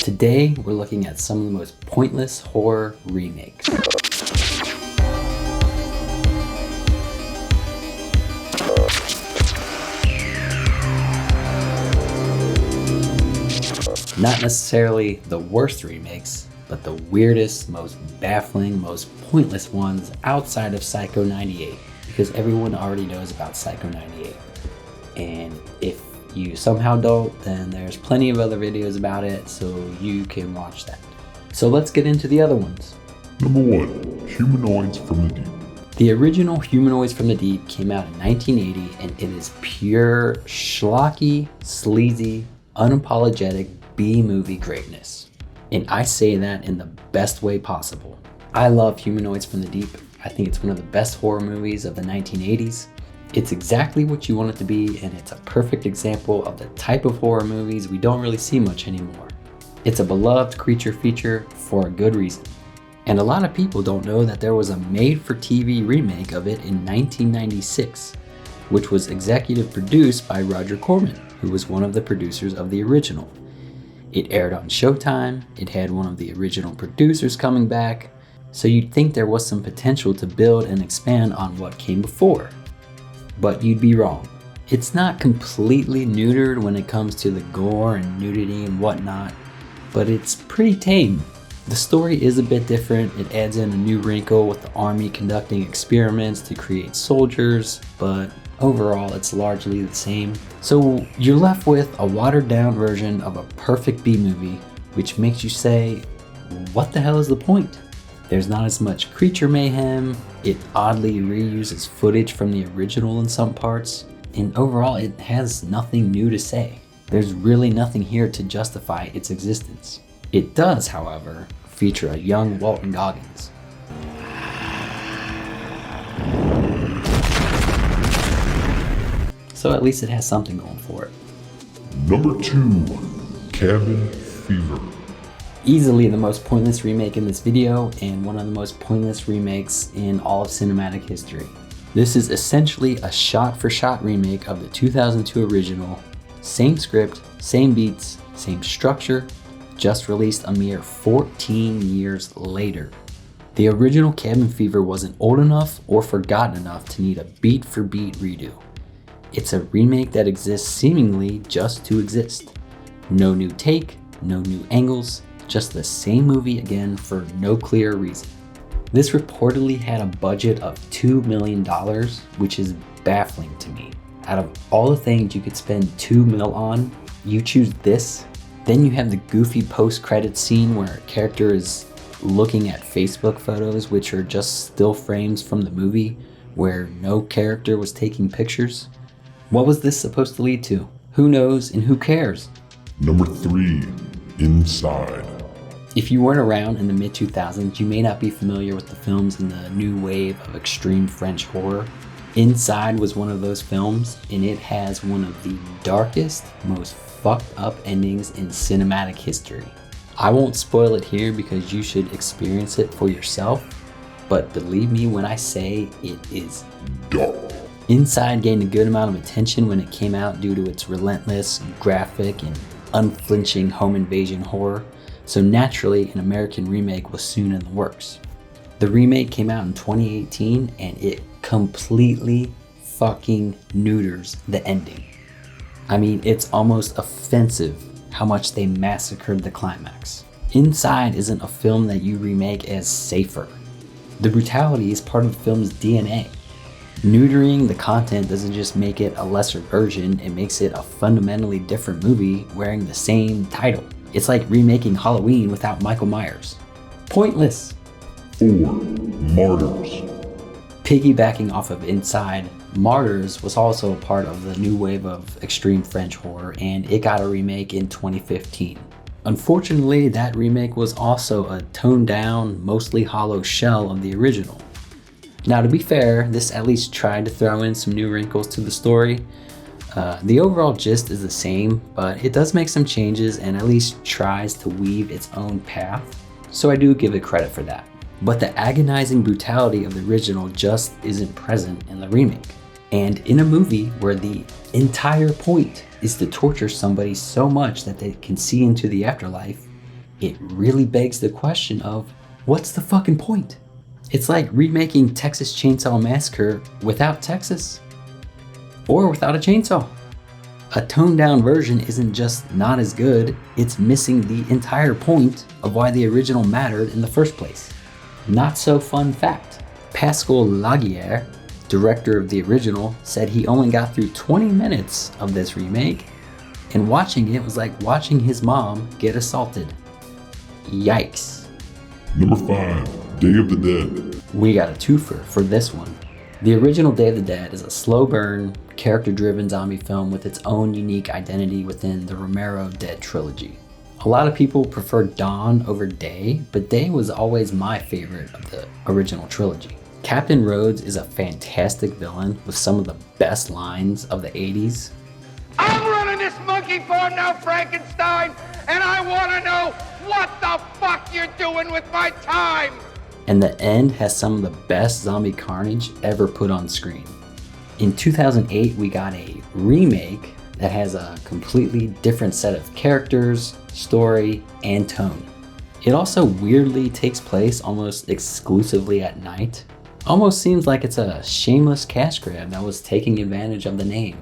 Today, we're looking at some of the most pointless horror remakes. Not necessarily the worst remakes, but the weirdest, most baffling, most pointless ones outside of Psycho 98, because everyone already knows about Psycho 98. And if you somehow don't, then there's plenty of other videos about it, so you can watch that. So let's get into the other ones. Number 1, Humanoids from the Deep. The original Humanoids from the Deep came out in 1980, and it is pure schlocky, sleazy, unapologetic B-movie greatness. And I say that in the best way possible. I love Humanoids from the Deep. I think it's one of the best horror movies of the 1980s. It's exactly what you want it to be, and it's a perfect example of the type of horror movies we don't really see much anymore. It's a beloved creature feature for a good reason. And a lot of people don't know that there was a made-for-TV remake of it in 1996, which was executive produced by Roger Corman, who was one of the producers of the original. It aired on Showtime, it had one of the original producers coming back, so you'd think there was some potential to build and expand on what came before. But you'd be wrong. It's not completely neutered when it comes to the gore and nudity and whatnot, but it's pretty tame. The story is a bit different. It adds in a new wrinkle with the army conducting experiments to create soldiers, but overall it's largely the same. So you're left with a watered down version of a perfect B-movie, which makes you say, what the hell is the point? There's not as much creature mayhem, it oddly reuses footage from the original in some parts, and overall it has nothing new to say. There's really nothing here to justify its existence. It does, however, feature a young Walton Goggins. So at least it has something going for it. Number 2, Cabin Fever. Easily the most pointless remake in this video, and one of the most pointless remakes in all of cinematic history. This is essentially a shot-for-shot remake of the 2002 original. Same script, same beats, same structure, just released a mere 14 years later. The original Cabin Fever wasn't old enough or forgotten enough to need a beat-for-beat redo. It's a remake that exists seemingly just to exist. No new take, no new angles, just the same movie again for no clear reason. This reportedly had a budget of $2 million, which is baffling to me. Out of all the things you could spend $2 million on, you choose this? Then you have the goofy post-credits scene where a character is looking at Facebook photos, which are just still frames from the movie, where no character was taking pictures. What was this supposed to lead to? Who knows and who cares? Number 3, Inside. If you weren't around in the mid-2000s, you may not be familiar with the films in the new wave of extreme French horror. Inside was one of those films, and it has one of the darkest, most fucked up endings in cinematic history. I won't spoil it here because you should experience it for yourself, but believe me when I say it is dark. Inside gained a good amount of attention when it came out due to its relentless, graphic, and unflinching home invasion horror, so naturally an American remake was soon in the works. The remake came out in 2018 and it completely fucking neuters the ending. I mean, it's almost offensive how much they massacred the climax. Inside isn't a film that you remake as safer. The brutality is part of the film's DNA. Neutering the content doesn't just make it a lesser version, it makes it a fundamentally different movie wearing the same title. It's like remaking Halloween without Michael Myers. Pointless. 4, Martyrs. Piggybacking off of Inside, Martyrs was also a part of the new wave of extreme French horror, and it got a remake in 2015. Unfortunately, that remake was also a toned down, mostly hollow shell of the original. Now, to be fair, this at least tried to throw in some new wrinkles to the story. The overall gist is the same, but it does make some changes and at least tries to weave its own path, so I do give it credit for that. But the agonizing brutality of the original just isn't present in the remake. And in a movie where the entire point is to torture somebody so much that they can see into the afterlife, it really begs the question of, what's the fucking point? It's like remaking Texas Chainsaw Massacre without Texas. Or without a chainsaw. A toned down version isn't just not as good, it's missing the entire point of why the original mattered in the first place. Not so fun fact, Pascal Laguerre, director of the original, said he only got through 20 minutes of this remake, and watching it was like watching his mom get assaulted. Yikes. Number 5, Day of the Dead. We got a twofer for this one. The original Day of the Dead is a slow burn, character-driven zombie film with its own unique identity within the Romero Dead trilogy. A lot of people prefer Dawn over Day, but Day was always my favorite of the original trilogy. Captain Rhodes is a fantastic villain with some of the best lines of the 80s. I'm running this monkey farm now, Frankenstein, and I want to know what the fuck you're doing with my time! And the end has some of the best zombie carnage ever put on screen. In 2008, we got a remake that has a completely different set of characters, story, and tone. It also weirdly takes place almost exclusively at night. Almost seems like it's a shameless cash grab that was taking advantage of the name.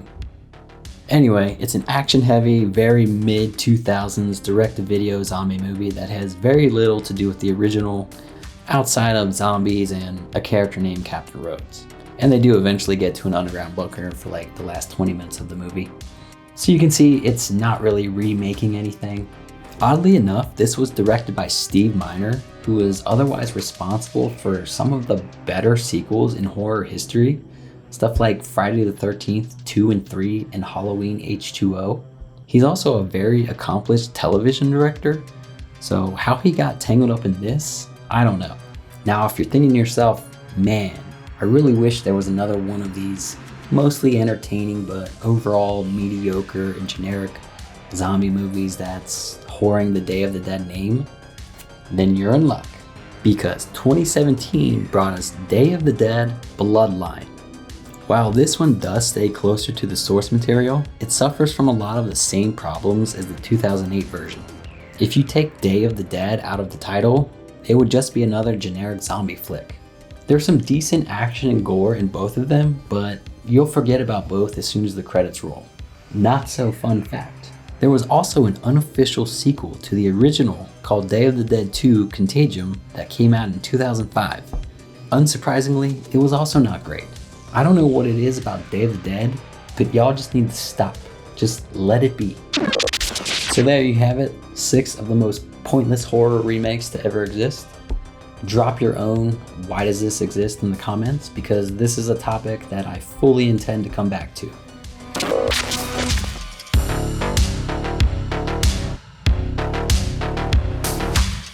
Anyway, it's an action-heavy, very mid-2000s direct-to-video zombie movie that has very little to do with the original outside of zombies and a character named Captain Rhodes. And they do eventually get to an underground bunker for like the last 20 minutes of the movie. So you can see it's not really remaking anything. Oddly enough, this was directed by Steve Miner, who was otherwise responsible for some of the better sequels in horror history. Stuff like Friday the 13th, 2 and 3, and Halloween H2O. He's also a very accomplished television director, so how he got tangled up in this, I don't know. Now, if you're thinking to yourself, man, I really wish there was another one of these mostly entertaining but overall mediocre and generic zombie movies that's whoring the Day of the Dead name, then you're in luck. Because 2017 brought us Day of the Dead Bloodline. While this one does stay closer to the source material, it suffers from a lot of the same problems as the 2008 version. If you take Day of the Dead out of the title, it would just be another generic zombie flick. There's some decent action and gore in both of them, but you'll forget about both as soon as the credits roll. Not so fun fact, there was also an unofficial sequel to the original called Day of the Dead 2 Contagium that came out in 2005. Unsurprisingly, it was also not great. I don't know what it is about Day of the Dead, but y'all just need to stop. Just let it be. So there you have it, 6 of the most pointless horror remakes to ever exist. Drop your own why does this exist in the comments, because this is a topic that I fully intend to come back to.